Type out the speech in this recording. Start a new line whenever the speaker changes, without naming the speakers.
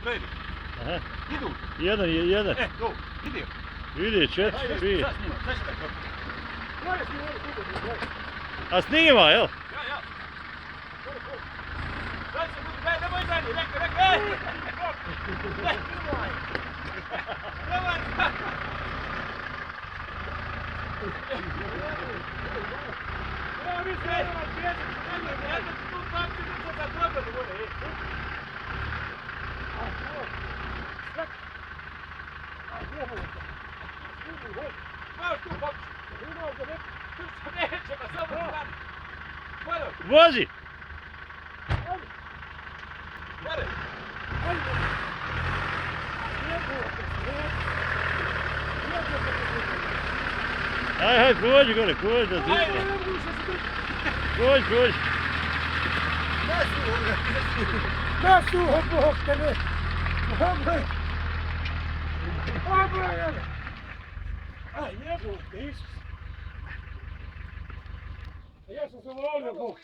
kreni.
Aha.
Idu.
Jedan.
Tu, ide.
Ide, 4, 5.
Sad snima, sad će tako.
A snima, jel?
Ja. Sad će ljudi, daj, nemoj meni, rekaj, ej! Daj, nemoj! Nemoj! Evo mi se, jedno tu papće niče za dobro da bude, ej! Maš tu papće! Tu se neće, pa samo stani!
Vozi!
Gore!
Aj, prođi gore, prođi da ti. Prođi.
Nasuho, Bog te ne! Obrojene! Aj, jebo te, Isus! Ja sam se volio, Bog!